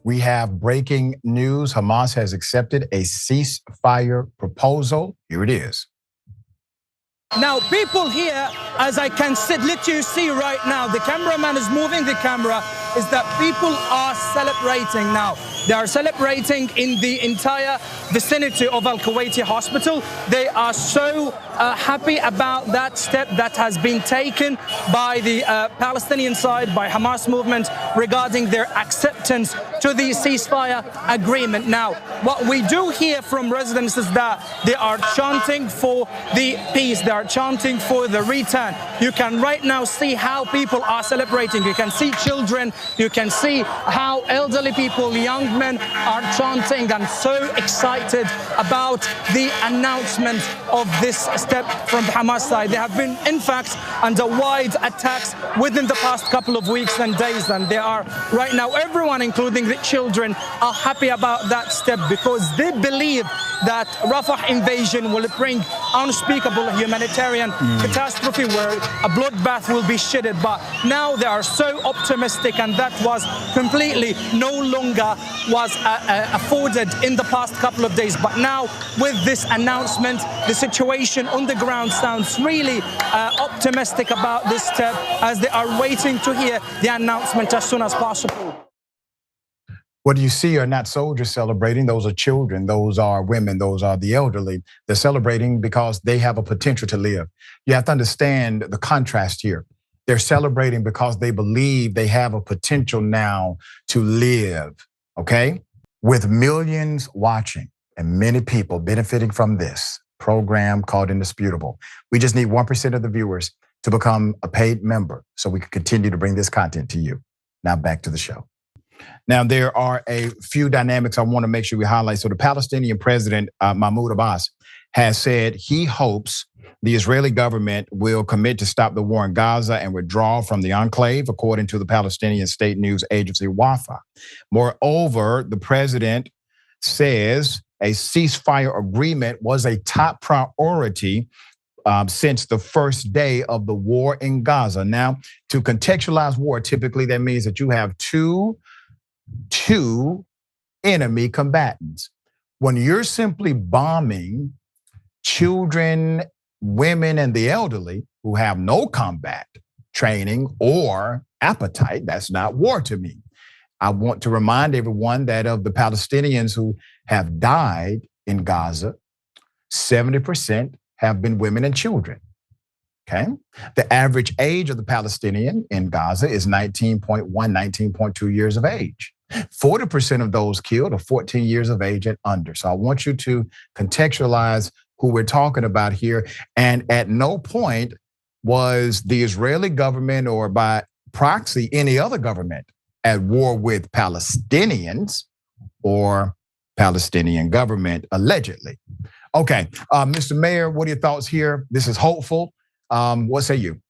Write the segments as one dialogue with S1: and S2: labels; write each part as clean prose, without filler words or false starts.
S1: We have breaking news. Hamas has accepted a ceasefire proposal. Here it is.
S2: Now, people here, as I can let you see right now, the cameraman is moving the camera, is that people are celebrating now. They are celebrating in the entire vicinity of Al-Kuwaiti Hospital. They are so happy about that step that has been taken by the Palestinian side, by Hamas movement, regarding their acceptance to the ceasefire agreement. Now, what we do hear from residents is that they are chanting for the peace. They are chanting for the return. You can right now see how people are celebrating. You can see children. You can see how elderly people, young men are chanting and so excited about the announcement of this step from the Hamas side. They have been, in fact, under wide attacks within the past couple of weeks and days, and they are right now, everyone, including the children, are happy about that step because they believe that Rafah invasion will bring unspeakable humanitarian catastrophe where a bloodbath will be shedded. But now they are so optimistic, and that was completely no longer was afforded in the past couple of days. But now with this announcement, the situation on the ground sounds really optimistic about this step, as they are waiting to hear the announcement as soon as possible.
S1: What you see are not soldiers celebrating. Those are children. Those are women. Those are the elderly. They're celebrating because they have a potential to live. You have to understand the contrast here. They're celebrating because they believe they have a potential now to live, okay? With millions watching and many people benefiting from this program called Indisputable. We just need 1% of the viewers to become a paid member so we can continue to bring this content to you. Now back to the show. Now, there are a few dynamics I want to make sure we highlight. So the Palestinian president, Mahmoud Abbas, has said he hopes the Israeli government will commit to stop the war in Gaza and withdraw from the enclave, according to the Palestinian state news agency Rafah. Moreover, the president says a ceasefire agreement was a top priority since the first day of the war in Gaza. Now, to contextualize war, typically that means that you have two enemy combatants. When you're simply bombing children, women, and the elderly who have no combat training or appetite, that's not war to me. I want to remind everyone that of the Palestinians who have died in Gaza, 70% have been women and children. Okay. The average age of the Palestinian in Gaza is 19.1, 19.2 years of age. 40% of those killed are 14 years of age and under. So I want you to contextualize who we're talking about here. And at no point was the Israeli government, or by proxy, any other government, at war with Palestinians or Palestinian government, allegedly. Okay, Mr. Mayor, what are your thoughts here? This is hopeful. What say you?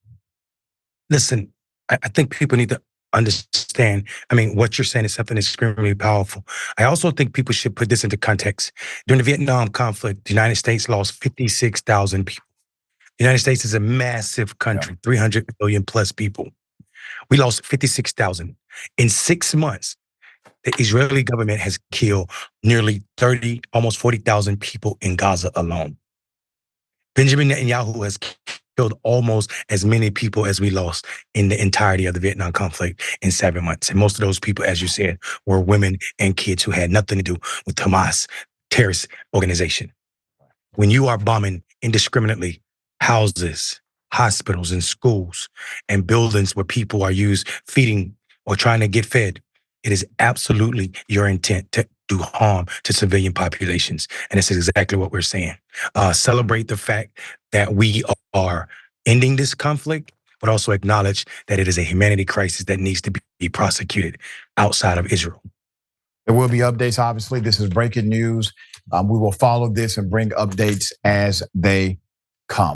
S3: Listen, I think people need to understand. I mean, what you're saying is something extremely powerful. I also think people should put this into context. During the Vietnam conflict, the United States lost 56,000 people. The United States is a massive country, 300 million plus people. We lost 56,000. In 6 months, the Israeli government has killed nearly 30, almost 40,000 people in Gaza alone. Benjamin Netanyahu has killed almost as many people as we lost in the entirety of the Vietnam conflict in 7 months. And most of those people, as you said, were women and kids who had nothing to do with Hamas terrorist organization. When you are bombing indiscriminately houses, hospitals, and schools, and buildings where people are used feeding or trying to get fed, it is absolutely your intent to do harm to civilian populations. And this is exactly what we're saying. Celebrate the fact that we are ending this conflict, but also acknowledge that it is a humanity crisis that needs to be prosecuted outside of Israel.
S1: There will be updates, obviously. This is breaking news. We will follow this and bring updates as they come.